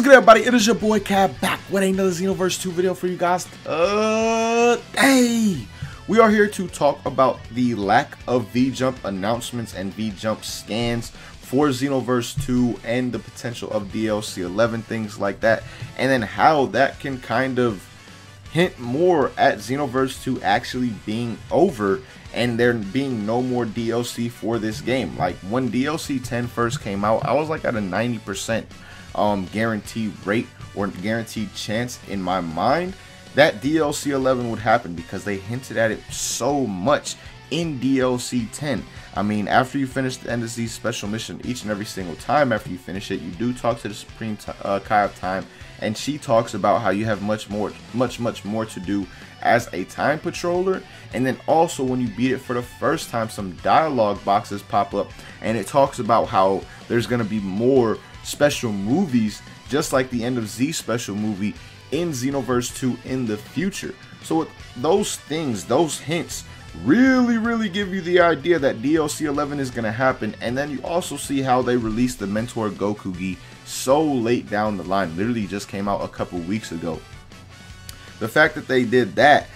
What's good, everybody? It is your boy Cab back with another Xenoverse 2 video for you guys. Hey, we are here to talk about the lack of V-Jump announcements and V-Jump scans for Xenoverse 2 and the potential of DLC 11, things like that, and then how that can kind of hint more at Xenoverse 2 actually being over and there being no more DLC for this game. Like when DLC 10 first came out, I was like at a 90% guarantee rate or guaranteed chance in my mind that DLC 11 would happen because they hinted at it so much in DLC 10. I mean, after you finish the End of Z special mission, each and every single time after you finish it, you do talk to the Supreme Kai of Time, and she talks about how you have much more to do as a time patroller. And then also when you beat it for the first time, some dialogue boxes pop up and it talks about how there's going to be more special movies just like the End of Z special movie in Xenoverse 2 in the future. So with those things, those hints really give you the idea that DLC 11 is going to happen. And then you also see how they released the Mentor Gokugi so late down the line, literally just came out a couple weeks ago. The fact that they did that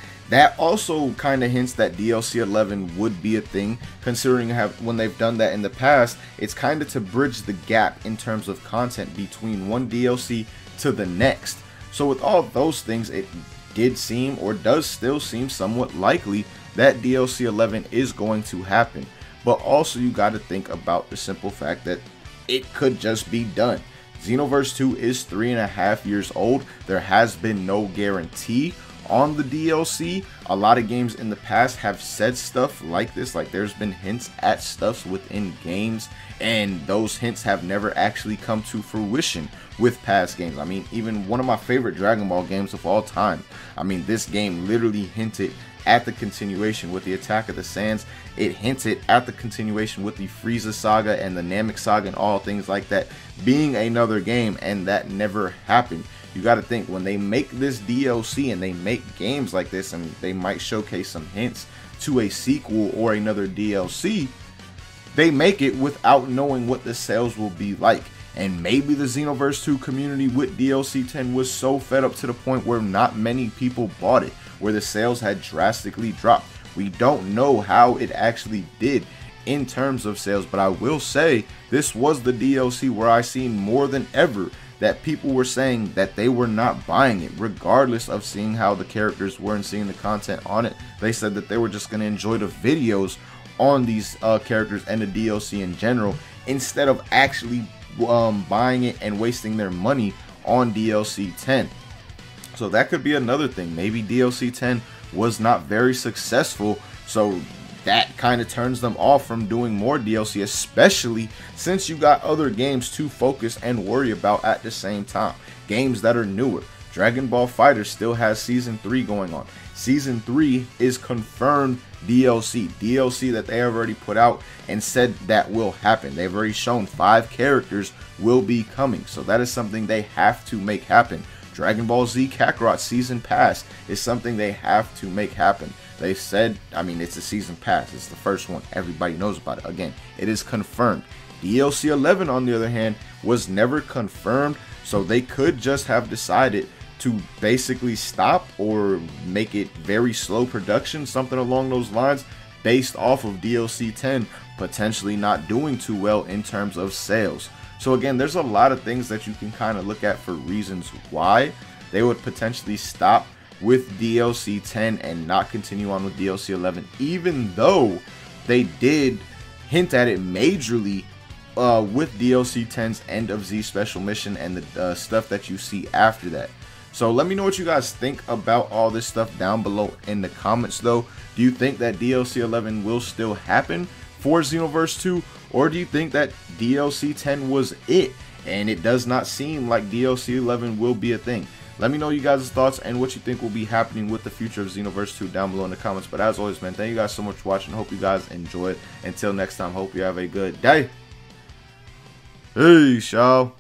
also kind of hints that DLC 11 would be a thing, considering when they've done that in the past, it's kind of to bridge the gap in terms of content between one DLC to the next. So with all those things, it did seem, or does still seem, somewhat likely that DLC 11 is going to happen. But also you got to think about the simple fact that it could just be done. Xenoverse 2 is 3.5 years old. There has been no guarantee on the DLC. A lot of games in the past have said stuff like this, like there's been hints at stuff within games, and those hints have never actually come to fruition with past games. I mean, even one of my favorite Dragon Ball games of all time, I mean, this game literally hinted at the continuation with the Attack of the Saiyans. It hinted at the continuation with the Frieza saga and the Namek saga and all things like that being another game, and that never happened. You got to think, when they make this DLC and they make games like this, and they might showcase some hints to a sequel or another DLC, they make it without knowing what the sales will be like. And maybe the Xenoverse 2 community with DLC 10 was so fed up to the point where not many people bought it, where the sales had drastically dropped. We don't know how it actually did in terms of sales, but I will say this was the DLC where I seen more than ever that people were saying that they were not buying it, regardless of seeing how the characters were and seeing the content on it. They said that they were just going to enjoy the videos on these characters and the DLC in general, instead of actually buying it and wasting their money on DLC 10. So that could be another thing. Maybe DLC 10 was not very successful, so that kind of turns them off from doing more DLC, especially since you got other games to focus and worry about at the same time. Games that are newer. Dragon Ball FighterZ still has Season 3 going on. Season 3 is confirmed DLC that they have already put out and said that will happen. They've already shown 5 characters will be coming, so that is something they have to make happen. Dragon Ball Z Kakarot Season Pass is something they have to make happen. They said, I mean, it's a Season Pass. It's the first one. Everybody knows about it. Again, it is confirmed. DLC 11, on the other hand, was never confirmed, so they could just have decided to basically stop or make it very slow production, something along those lines, based off of DLC 10 potentially not doing too well in terms of sales. So again, there's a lot of things that you can kind of look at for reasons why they would potentially stop with DLC 10 and not continue on with DLC 11, even though they did hint at it majorly with DLC 10's End of Z special mission and the stuff that you see after that. So let me know what you guys think about all this stuff down below in the comments though. Do you think that DLC 11 will still happen for Xenoverse 2, or do you think that DLC 10 was it and it does not seem like DLC 11 will be a thing? Let me know you guys' thoughts and what you think will be happening with the future of Xenoverse 2 down below in the comments. But as always, man, thank you guys so much for watching. Hope you guys enjoy it. Until next time, hope you have a good day. Peace, y'all.